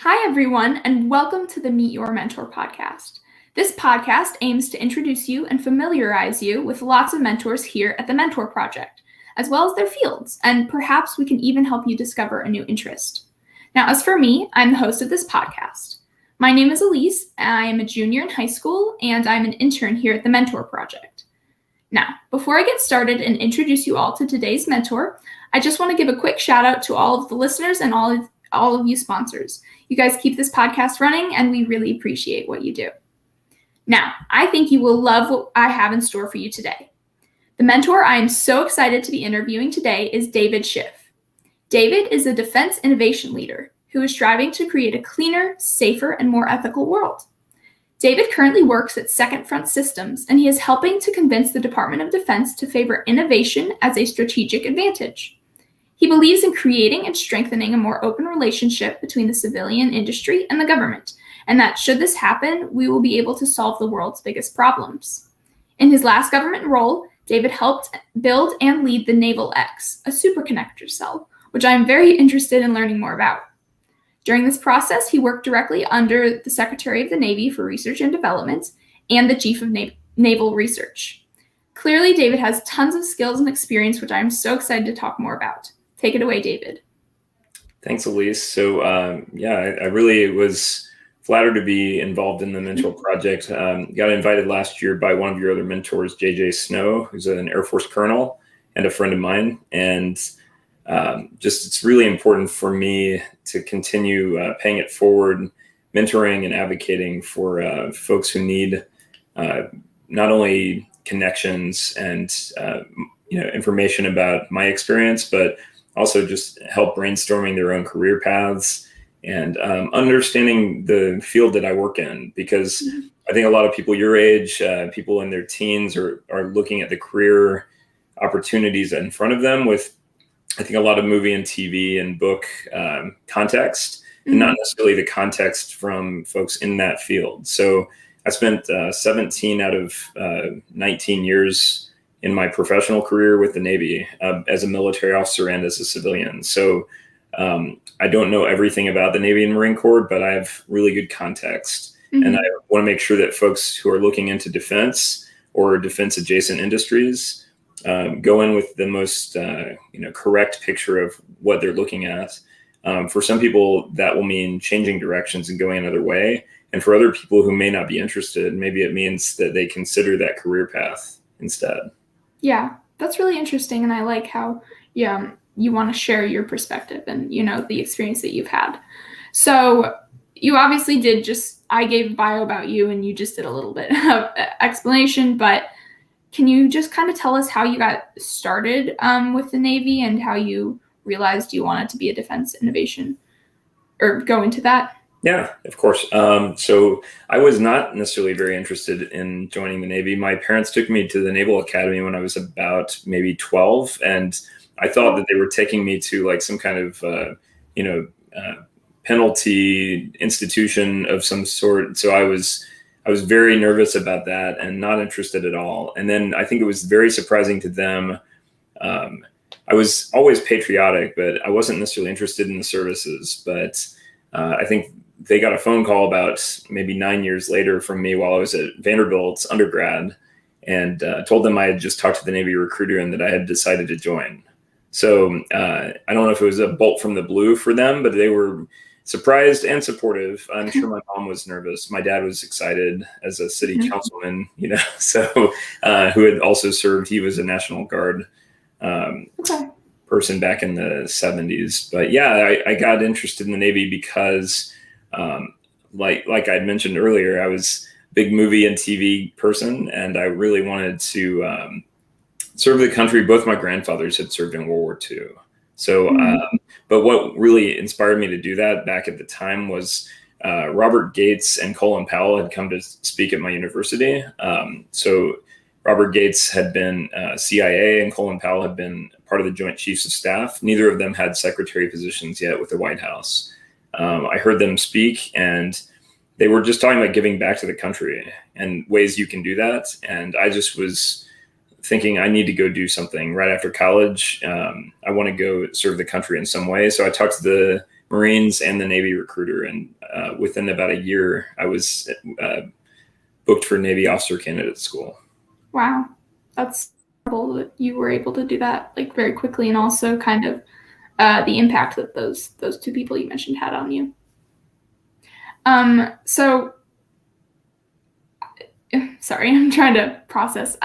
Hi, everyone, and welcome to the Meet Your Mentor podcast. This podcast aims to introduce you and familiarize you with lots of mentors here at the Mentor Project, as well as their fields, and perhaps we can even help you discover a new interest. Now, as for me, I'm the host of this podcast. My name is Elise, and I am a junior in high school, and I'm an intern here at the Mentor Project. Now, before I get started and introduce you all to today's mentor, I just want to give a quick shout out to all of the listeners and all of you sponsors. You guys keep this podcast running, and we really appreciate what you do. Now, I think you will love what I have in store for you today. The mentor I am so excited to be interviewing today is David Schiff. David is a defense innovation leader who is striving to create a cleaner, safer, and more ethical world. David currently works at Second Front Systems, and he is helping to convince the Department of Defense to favor innovation as a strategic advantage. He believes in creating and strengthening a more open relationship between the civilian industry and the government, and that should this happen, we will be able to solve the world's biggest problems. In his last government role, David helped build and lead the Naval X, a superconnector cell, which I am very interested in learning more about. During this process, he worked directly under the Secretary of the Navy for Research and Development and the Chief of Naval Research. Clearly, David has tons of skills and experience, which I am so excited to talk more about. Take it away, David. Thanks, Elise. So, I really was flattered to be involved in the Mentor Project. Got invited last year by one of your other mentors, JJ Snow, who's an Air Force colonel and a friend of mine. And it's really important for me to continue paying it forward, mentoring and advocating for folks who need not only connections and information about my experience, but also just help brainstorming their own career paths and understanding the field that I work in, because I think a lot of people your age, people in their teens are looking at the career opportunities in front of them with, I think, a lot of movie and TV and book context, and not necessarily the context from folks in that field. So I spent 17 out of 19 years in my professional career with the Navy as a military officer and as a civilian. So I don't know everything about the Navy and Marine Corps, but I have really good context. And I want to make sure that folks who are looking into defense or defense adjacent industries go in with the most correct picture of what they're looking at. For some people, that will mean changing directions and going another way. And for other people who may not be interested, maybe it means that they consider that career path instead. Yeah, that's really interesting. And I like how you want to share your perspective and, the experience that you've had. So you obviously I gave a bio about you and you just did a little bit of explanation, but can you just kind of tell us how you got started with the Navy and how you realized you wanted to be a defense innovation or go into that? Yeah, of course. So I was not necessarily very interested in joining the Navy. My parents took me to the Naval Academy when I was about maybe 12, and I thought that they were taking me to like some kind of, penalty institution of some sort. So I was very nervous about that and not interested at all. And then I think it was very surprising to them. I was always patriotic, but I wasn't necessarily interested in the services. But I think they got a phone call about maybe 9 years later from me while I was at Vanderbilt undergrad, and told them I had just talked to the Navy recruiter and that I had decided to join. So I don't know if it was a bolt from the blue for them, but they were surprised and supportive. I'm sure my mom was nervous. My dad was excited as a city councilman, who had also served. He was a National Guard person back in the 70s. But yeah, I got interested in the Navy because like I'd mentioned earlier, I was a big movie and TV person, and I really wanted to serve the country. Both my grandfathers had served in World War II. So, but what really inspired me to do that back at the time was Robert Gates and Colin Powell had come to speak at my university. So Robert Gates had been CIA and Colin Powell had been part of the Joint Chiefs of Staff. Neither of them had secretary positions yet with the White House. I heard them speak, and they were just talking about giving back to the country and ways you can do that. And I just was thinking I need to go do something right after college. I want to go serve the country in some way. So I talked to the Marines and the Navy recruiter. And within about a year, I was booked for Navy officer candidate school. Wow. That's incredible that you were able to do that like very quickly, and also kind of the impact that those two people you mentioned had on you. So sorry, I'm trying to process.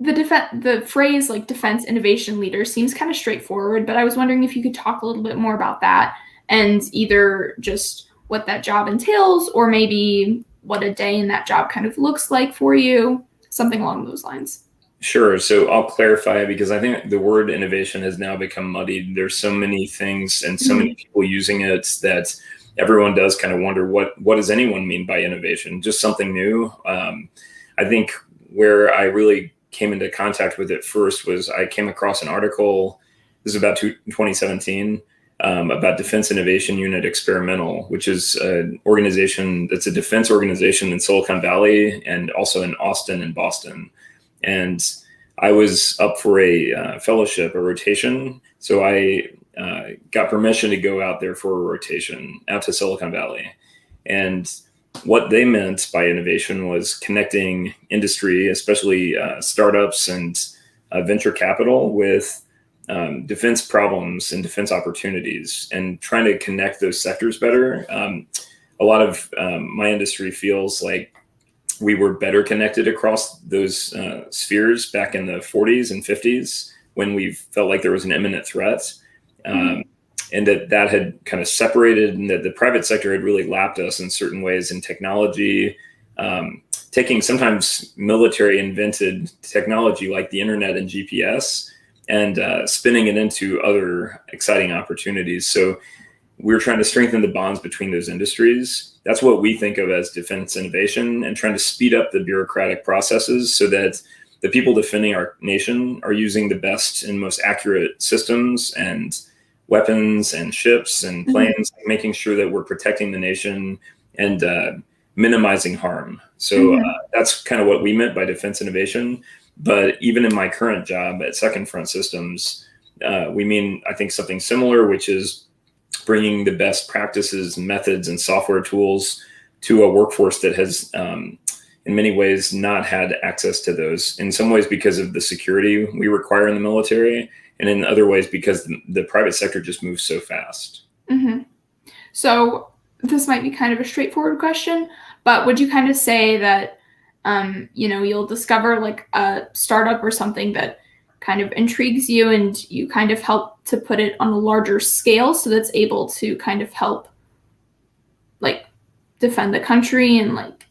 The phrase like defense innovation leader seems kind of straightforward, but I was wondering if you could talk a little bit more about that, and either just what that job entails, or maybe what a day in that job kind of looks like for you, something along those lines. Sure. So I'll clarify, because I think the word innovation has now become muddied. There's so many things and so many people using it that everyone does kind of wonder, what does anyone mean by innovation? Just something new? I think where I really came into contact with it first was I came across an article, this is about 2017, about Defense Innovation Unit Experimental, which is an organization that's a defense organization in Silicon Valley and also in Austin and Boston. And I was up for a fellowship, a rotation. So I got permission to go out there for a rotation out to Silicon Valley. And what they meant by innovation was connecting industry, especially startups and venture capital, with defense problems and defense opportunities, and trying to connect those sectors better. A lot of my industry feels like we were better connected across those spheres back in the 40s and 50s, when we felt like there was an imminent threat. And that had kind of separated, and that the private sector had really lapped us in certain ways in technology, taking sometimes military invented technology like the internet and GPS, and spinning it into other exciting opportunities. So we're trying to strengthen the bonds between those industries. That's what we think of as defense innovation, and trying to speed up the bureaucratic processes so that the people defending our nation are using the best and most accurate systems and weapons and ships and planes, making sure that we're protecting the nation and minimizing harm. So that's kind of what we meant by defense innovation. But even in my current job at Second Front Systems, we mean, I think, something similar, which is bringing the best practices, methods, and software tools to a workforce that has, in many ways, not had access to those. In some ways because of the security we require in the military, and in other ways because the private sector just moves so fast. So this might be kind of a straightforward question, but would you kind of say that, you'll discover like a startup or something that kind of intrigues you, and you kind of help to put it on a larger scale so that's able to kind of help like defend the country, and like,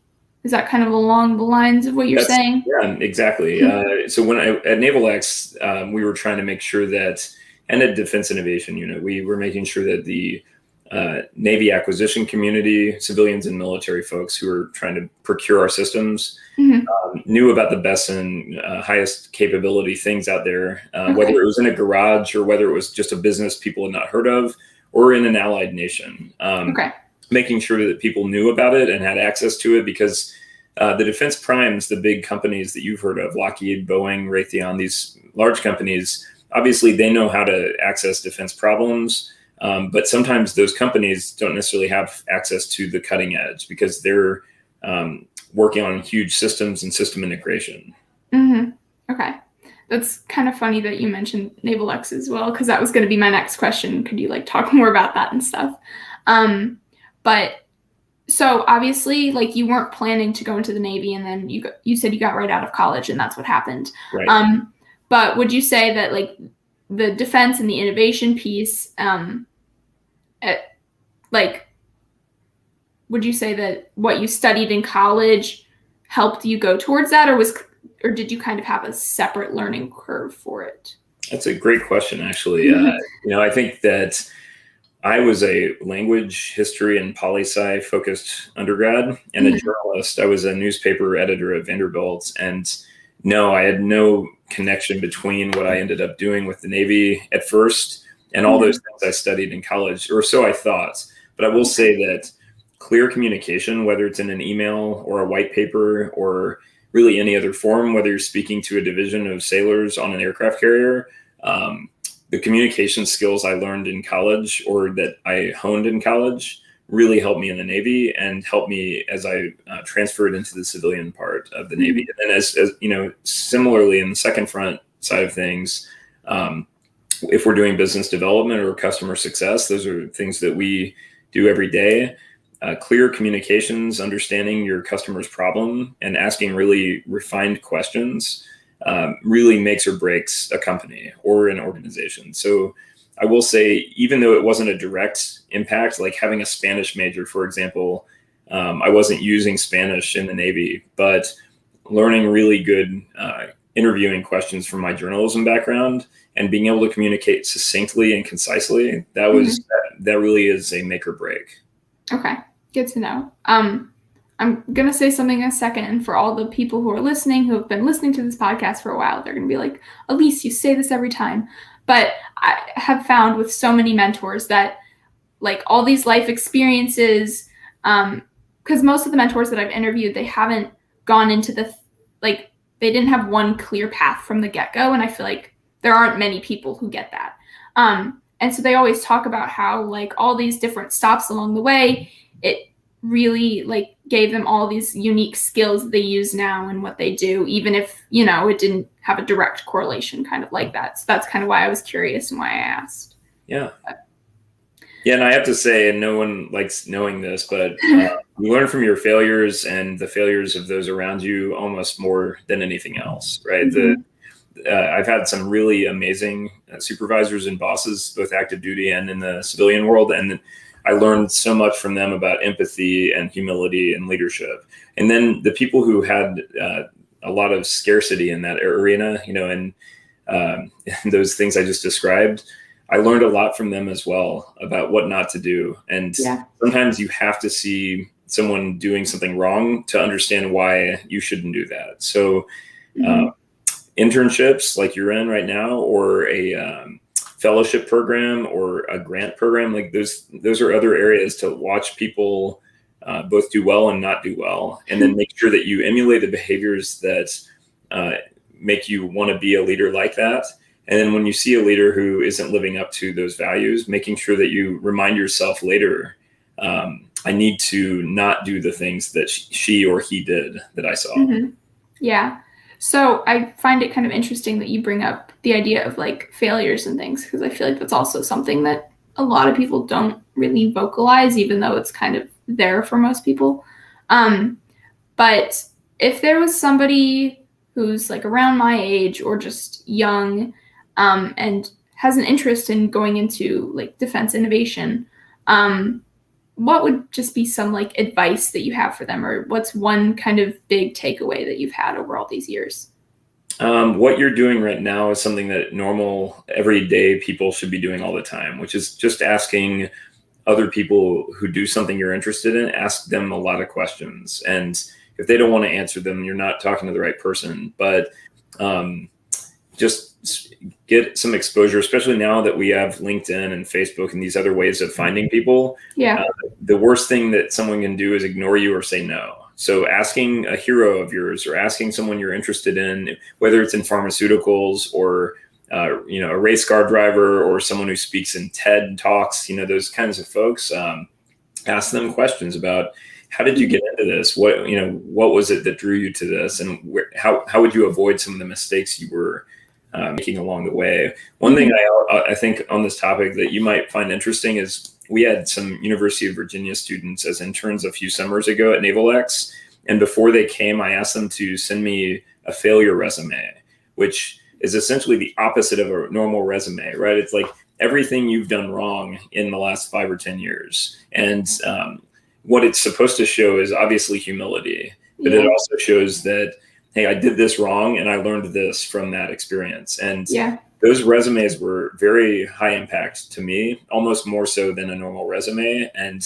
is that kind of along the lines of what you're saying? Yeah, exactly. So when at Naval X, we were trying to make sure that, and at Defense Innovation Unit, we were making sure that the Navy acquisition community, civilians and military folks who are trying to procure our systems, knew about the best and highest capability things out there, whether it was in a garage or whether it was just a business people had not heard of, or in an allied nation. Making sure that people knew about it and had access to it, because the defense primes, the big companies that you've heard of, Lockheed, Boeing, Raytheon, these large companies, obviously they know how to access defense problems. But sometimes those companies don't necessarily have access to the cutting edge because they're working on huge systems and system integration. Okay. That's kind of funny that you mentioned Naval X as well, because that was going to be my next question. Could you like talk more about that and stuff? But so obviously, like, you weren't planning to go into the Navy, and then you said you got right out of college, and that's what happened. Right. But would you say that like the defense and the innovation piece, would you say that what you studied in college helped you go towards that, or did you kind of have a separate learning curve for it? That's a great question, actually. I think that I was a language, history, and poli-sci focused undergrad and a journalist. I was a newspaper editor at Vanderbilt. And no, I had no connection between what I ended up doing with the Navy at first and all those things I studied in college, or so I thought. But I will say that clear communication, whether it's in an email or a white paper or really any other form, whether you're speaking to a division of sailors on an aircraft carrier, the communication skills I learned in college, or that I honed in college, really helped me in the Navy and helped me as I transferred into the civilian part of the Navy. And then as similarly in the second front side of things, if we're doing business development or customer success, those are things that we do every day. Clear communications, understanding your customer's problem and asking really refined questions really makes or breaks a company or an organization. So I will say, even though it wasn't a direct impact, like having a Spanish major, for example, I wasn't using Spanish in the Navy, but learning really good interviewing questions from my journalism background and being able to communicate succinctly and concisely, that really is a make or break. Okay, good to know. I'm going to say something in a second, and for all the people who are listening, who have been listening to this podcast for a while, they're going to be like, Elise, you say this every time. But I have found with so many mentors that like all these life experiences, because most of the mentors that I've interviewed, they haven't gone into they didn't have one clear path from the get-go. And I feel like there aren't many people who get that. And so they always talk about how like all these different stops along the way, it really like gave them all these unique skills that they use now in what they do, even if, it didn't have a direct correlation kind of like that. So that's kind of why I was curious and why I asked. Yeah. Yeah. And I have to say, and no one likes knowing this, but you learn from your failures and the failures of those around you almost more than anything else, right? Mm-hmm. I've had some really amazing supervisors and bosses, both active duty and in the civilian world. And I learned so much from them about empathy and humility and leadership. And then the people who had a lot of scarcity in that arena, and those things I just described, I learned a lot from them as well about what not to do. And sometimes you have to see someone doing something wrong to understand why you shouldn't do that. So internships like you're in right now, or a fellowship program or a grant program, like those are other areas to watch people both do well and not do well, and then make sure that you emulate the behaviors that make you want to be a leader like that. And then when you see a leader who isn't living up to those values, making sure that you remind yourself later, I need to not do the things that she or he did that I saw. Mm-hmm. Yeah. So I find it kind of interesting that you bring up the idea of like failures and things, because I feel like that's also something that a lot of people don't really vocalize, even though it's kind of there for most people. But if there was somebody who's like around my age or just young, and has an interest in going into like defense innovation, what would just be some like advice that you have for them, or what's one kind of big takeaway that you've had over all these years? What you're doing right now is something that normal, everyday people should be doing all the time, which is just asking other people who do something you're interested in, ask them a lot of questions. And if they don't want to answer them, you're not talking to the right person. But just get some exposure, especially now that we have LinkedIn and Facebook and these other ways of finding people. Yeah. The worst thing that someone can do is ignore you or say no. So asking a hero of yours, or asking someone you're interested in, whether it's in pharmaceuticals or a race car driver or someone who speaks in TED Talks, those kinds of folks, ask them questions about, how did you get into this? What was it that drew you to this? And how would you avoid some of the mistakes you were making along the way? One thing I think on this topic that you might find interesting is we had some University of Virginia students as interns a few summers ago at Naval X. And before they came, I asked them to send me a failure resume, which is essentially the opposite of a normal resume, right? It's like everything you've done wrong in the last 5 or 10 years. And what it's supposed to show is obviously humility, but it also shows that, hey, I did this wrong and I learned this from that experience. And those resumes were very high impact to me, almost more so than a normal resume. And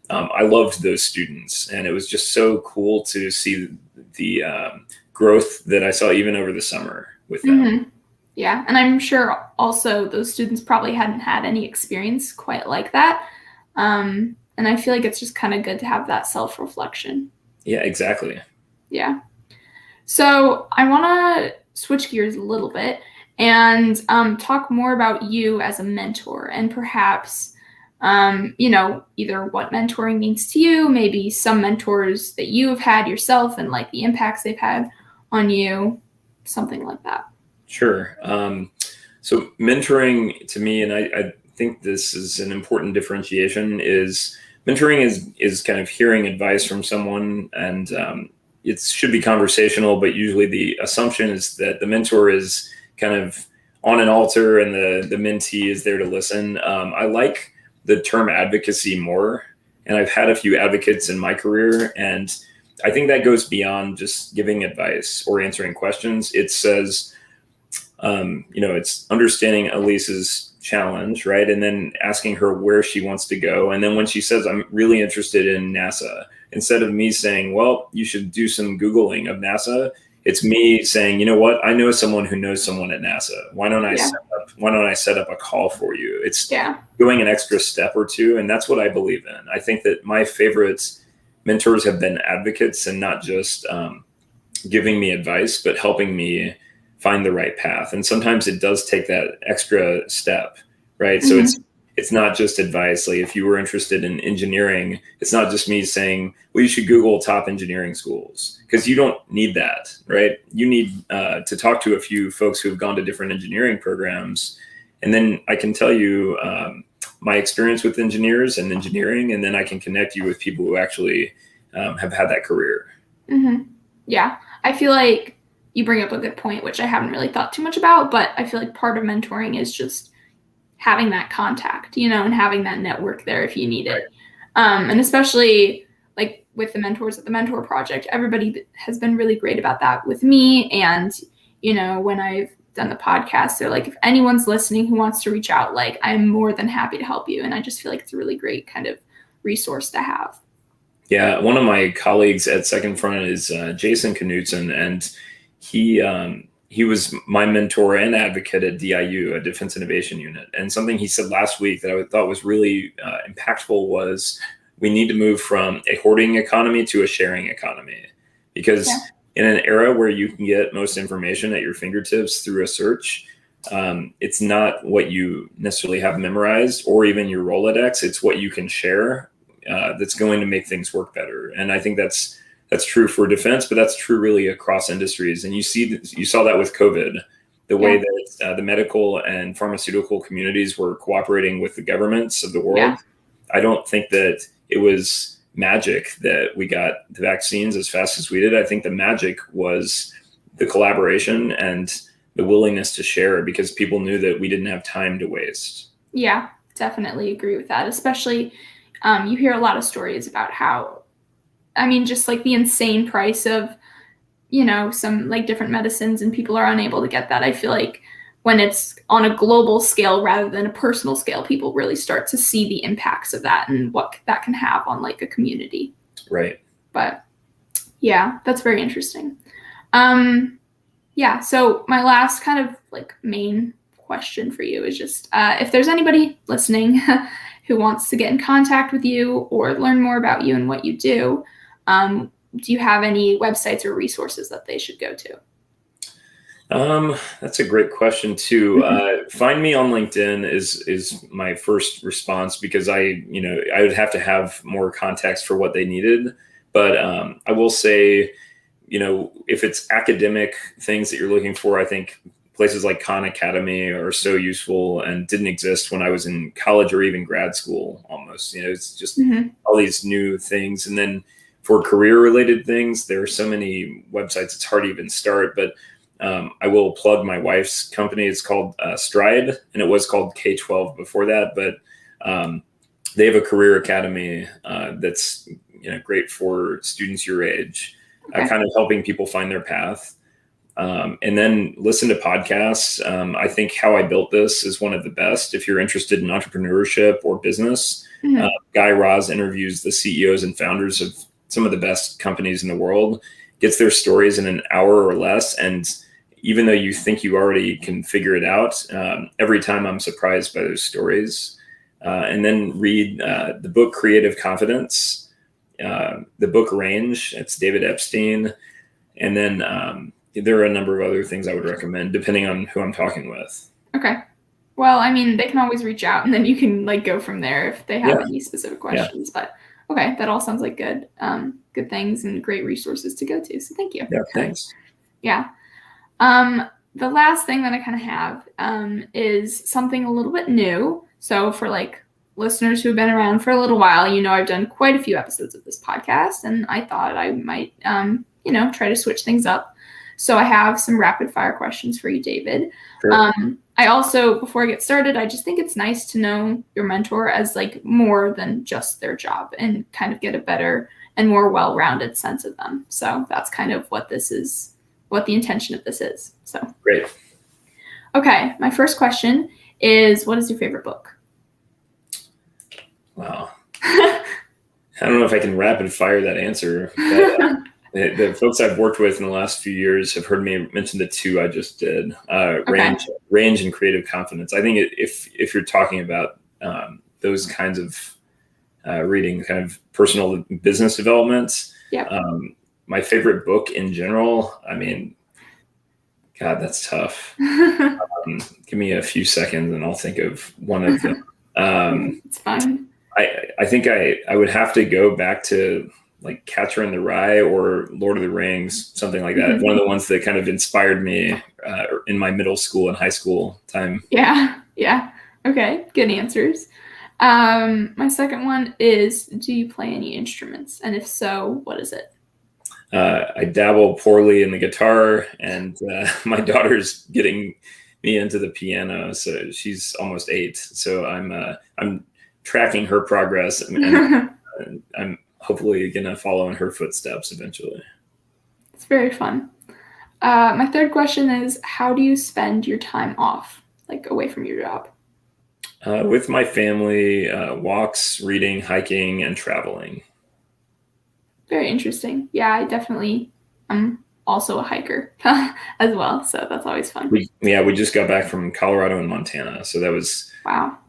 I loved those students. And it was just so cool to see the growth that I saw even over the summer with them. Mm-hmm. Yeah. And I'm sure also those students probably hadn't had any experience quite like that. And I feel like it's just kind of good to have that self-reflection. Yeah, exactly. Yeah. So I want to switch gears a little bit and talk more about you as a mentor and perhaps, either what mentoring means to you, maybe some mentors that you have had yourself and like the impacts they've had on you, something like that. Sure. So mentoring to me, and I think this is an important differentiation, is mentoring is kind of hearing advice from someone, and it should be conversational, but usually the assumption is that the mentor is kind of on an altar and the mentee is there to listen. I like the term advocacy more, and I've had a few advocates in my career, and I think that goes beyond just giving advice or answering questions. It says, it's understanding Elise's challenge, right? And then asking her where she wants to go. And then when she says, I'm really interested in NASA, instead of me saying, well, you should do some Googling of NASA, it's me saying, you know what? I know someone who knows someone at NASA. Why don't I set up a call for you? It's going an extra step or two. And that's what I believe in. I think that my favorite mentors have been advocates, and not just giving me advice, but helping me find the right path. And sometimes it does take that extra step, right? Mm-hmm. So it's not just advice. Like if you were interested in engineering, it's not just me saying, well, you should Google top engineering schools, because you don't need that, right? You need to talk to a few folks who have gone to different engineering programs. And then I can tell you my experience with engineers and engineering, and then I can connect you with people who actually have had that career. Mm-hmm. Yeah, I feel like you bring up a good point, which I haven't really thought too much about, but I feel like part of mentoring is just having that contact, and having that network there if you need it. And especially like with the mentors at the Mentor Project, everybody has been really great about that with me. And, when I've done the podcast, they're like, if anyone's listening who wants to reach out, like I'm more than happy to help you. And I just feel like it's a really great kind of resource to have. Yeah. One of my colleagues at Second Front is Jason Knutson, and he was my mentor and advocate at DIU, a Defense Innovation Unit. And something he said last week that I thought was really impactful was we need to move from a hoarding economy to a sharing economy. Because in an era where you can get most information at your fingertips through a search, it's not what you necessarily have memorized or even your Rolodex. It's what you can share that's going to make things work better. And I think that's true for defense, but that's true really across industries. And you saw that with COVID, the way that the medical and pharmaceutical communities were cooperating with the governments of the world. Yeah. I don't think that it was magic that we got the vaccines as fast as we did. I think the magic was the collaboration and the willingness to share, because people knew that we didn't have time to waste. Yeah, definitely agree with that. Especially, you hear a lot of stories about how, just like the insane price of, some like different medicines, and people are unable to get that. I feel like when it's on a global scale rather than a personal scale, people really start to see the impacts of that and what that can have on like a community. Right. But yeah, that's very interesting. So my last kind of like main question for you is just if there's anybody listening who wants to get in contact with you or learn more about you and what you do, do you have any websites or resources that they should go to? That's a great question too. Find me on LinkedIn is my first response, because I would have to have more context for what they needed. But I will say, if it's academic things that you're looking for, I think places like Khan Academy are so useful and didn't exist when I was in college or even grad school almost. It's just all these new things. And then for career-related things, there are so many websites, it's hard to even start. But I will plug my wife's company. It's called Stride, and it was called K-12 before that. But they have a career academy that's great for students your age, kind of helping people find their path. And then listen to podcasts. I think How I Built This is one of the best. If you're interested in entrepreneurship or business, Guy Raz interviews the CEOs and founders of some of the best companies in the world, gets their stories in an hour or less. And even though you think you already can figure it out, every time I'm surprised by those stories. And then read the book Creative Confidence, the book Range. It's David Epstein. And then there are a number of other things I would recommend depending on who I'm talking with. Okay. Well, I mean, they can always reach out and then you can like go from there if they have any specific questions. But okay, that all sounds like good things and great resources to go to. So thank you. Yeah, thanks. Yeah. The last thing that I kind of have is something a little bit new. So for like listeners who have been around for a little while, I've done quite a few episodes of this podcast, and I thought I might, try to switch things up. So I have some rapid fire questions for you, David. Sure. I also, before I get started, I just think it's nice to know your mentor as like more than just their job and kind of get a better and more well-rounded sense of them. So that's kind of what this is, what the intention of this is. So great. Okay, my first question is, what is your favorite book? Wow. I don't know if I can rapid fire that answer. But, the folks I've worked with in the last few years have heard me mention the two I just did, range and creative confidence. I think if you're talking about those kinds of reading, kind of personal business developments, my favorite book in general, I mean, God, that's tough. Give me a few seconds and I'll think of one of them. It's fine. I think I would have to go back to like Catcher in the Rye or Lord of the Rings, something like that. One of the ones that kind of inspired me in my middle school and high school time. Yeah. Okay, good answers. My second one is, do you play any instruments? And if so, what is it? I dabble poorly in the guitar, and my daughter's getting me into the piano. So she's almost 8. So I'm tracking her progress, and I'm hopefully going to follow in her footsteps eventually. It's very fun. My third question is, how do you spend your time off, like away from your job? With my family, walks, reading, hiking, and traveling. Very interesting. Yeah, I'm also a hiker as well. So that's always fun. We just got back from Colorado and Montana. So that was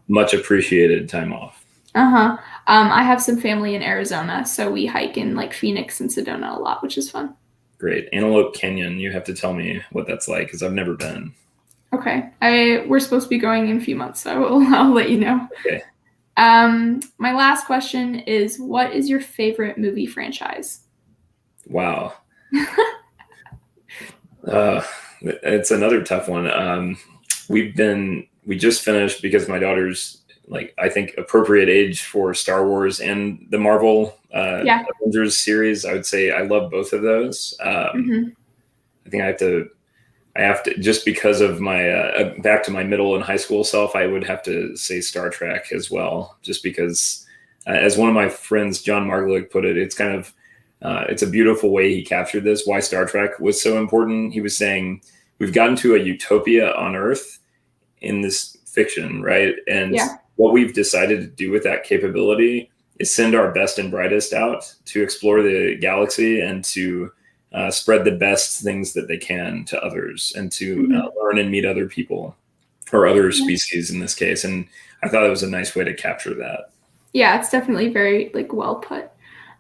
much appreciated time off. I have some family in Arizona, so we hike in like Phoenix and Sedona a lot, which is fun. Great. Antelope Canyon, you have to tell me what that's like because I've never been. Okay. We're supposed to be going in a few months, so I'll let you know. Okay. My last question is, what is your favorite movie franchise? Wow. It's another tough one. We just finished, because my daughter's like, I think, appropriate age for Star Wars and the Marvel Avengers series. I would say I love both of those. I think I have to, just because of my back to my middle and high school self, I would have to say Star Trek as well, just because as one of my friends, John Margolick, put it, it's kind of it's a beautiful way he captured this, why Star Trek was so important. He was saying, we've gotten to a utopia on Earth in this fiction, right? And what we've decided to do with that capability is send our best and brightest out to explore the galaxy and to spread the best things that they can to others, and to learn and meet other people, or other species in this case. And I thought it was a nice way to capture that. Yeah, it's definitely very like well put.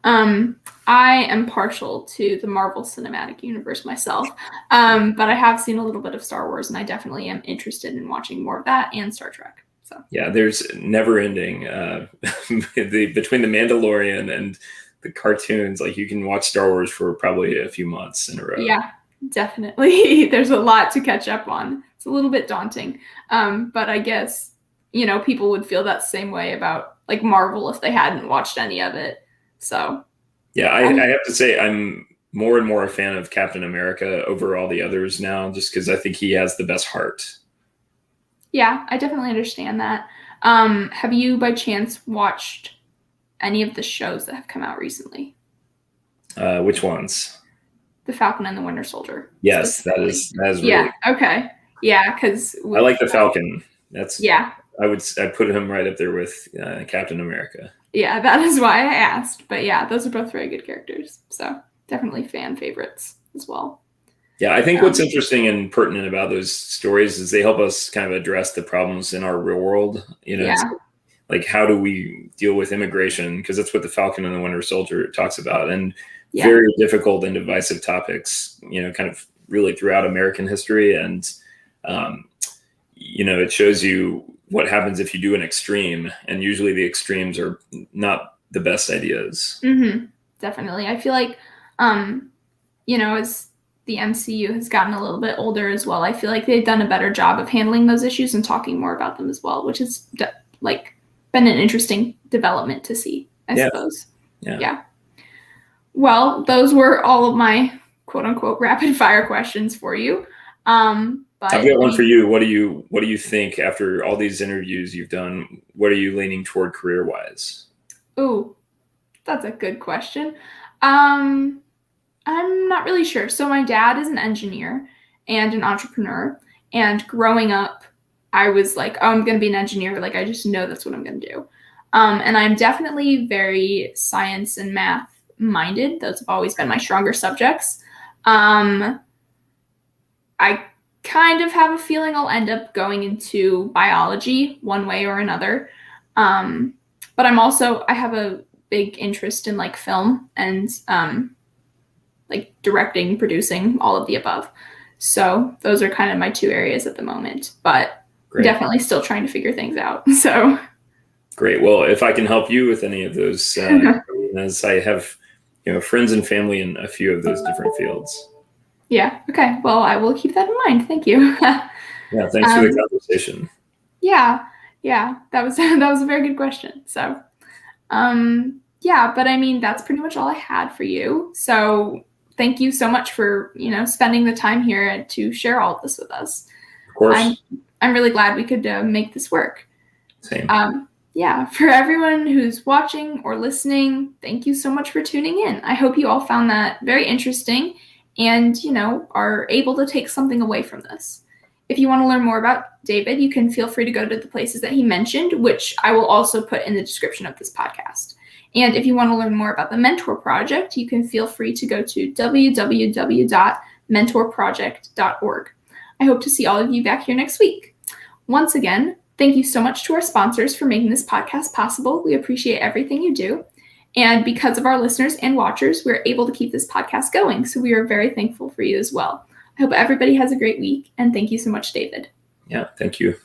I am partial to the Marvel Cinematic Universe myself, but I have seen a little bit of Star Wars, and I definitely am interested in watching more of that and Star Trek. So yeah, there's never ending between the Mandalorian and the cartoons. Like, you can watch Star Wars for probably a few months in a row. Yeah, definitely. There's a lot to catch up on. It's a little bit daunting, but I guess people would feel that same way about like Marvel if they hadn't watched any of it. So yeah, I have to say I'm more and more a fan of Captain America over all the others now, just because I think he has the best heart. Yeah, I definitely understand that. Have you by chance watched any of the shows that have come out recently? Which ones? The Falcon and the Winter Soldier. Yes, that is really. Yeah. Okay. Yeah, because I like the Falcon. I put him right up there with Captain America. Yeah, that is why I asked. But yeah, those are both very good characters. So definitely fan favorites as well. Yeah, I think what's interesting and pertinent about those stories is they help us kind of address the problems in our real world. Like, how do we deal with immigration? Because that's what the Falcon and the Winter Soldier talks about. And very difficult and divisive topics, kind of really throughout American history. And, it shows you what happens if you do an extreme, and usually the extremes are not the best ideas. Mm-hmm. Definitely. I feel like, as the MCU has gotten a little bit older as well, I feel like they've done a better job of handling those issues and talking more about them as well, which has been an interesting development to see, I suppose. Yeah. Well, those were all of my quote unquote rapid fire questions for you. But I've got one for you. What do you think after all these interviews you've done? What are you leaning toward career wise? Ooh, that's a good question. I'm not really sure. So my dad is an engineer and an entrepreneur. And growing up, I was like, oh, I'm going to be an engineer. Like, I just know that's what I'm going to do. And I'm definitely very science and math minded. Those have always been my stronger subjects. I kind of have a feeling I'll end up going into biology one way or another. But I have a big interest in like film and like directing, producing, all of the above. So those are kind of my two areas at the moment, but Great. Definitely still trying to figure things out. So great. Well, if I can help you with any of those, as I have, friends and family in a few of those different fields. Yeah. Okay. Well, I will keep that in mind. Thank you. Yeah. Thanks for the conversation. Yeah. That was a very good question. So, but I mean, that's pretty much all I had for you. So thank you so much for, spending the time here to share all of this with us. Of course. I'm really glad we could make this work. Same. For everyone who's watching or listening, thank you so much for tuning in. I hope you all found that very interesting and, are able to take something away from this. If you want to learn more about David, you can feel free to go to the places that he mentioned, which I will also put in the description of this podcast. And if you want to learn more about the Mentor Project, you can feel free to go to www.mentorproject.org. I hope to see all of you back here next week. Once again, thank you so much to our sponsors for making this podcast possible. We appreciate everything you do. And because of our listeners and watchers, we're able to keep this podcast going. So we are very thankful for you as well. I hope everybody has a great week. And thank you so much, David. Yeah, thank you.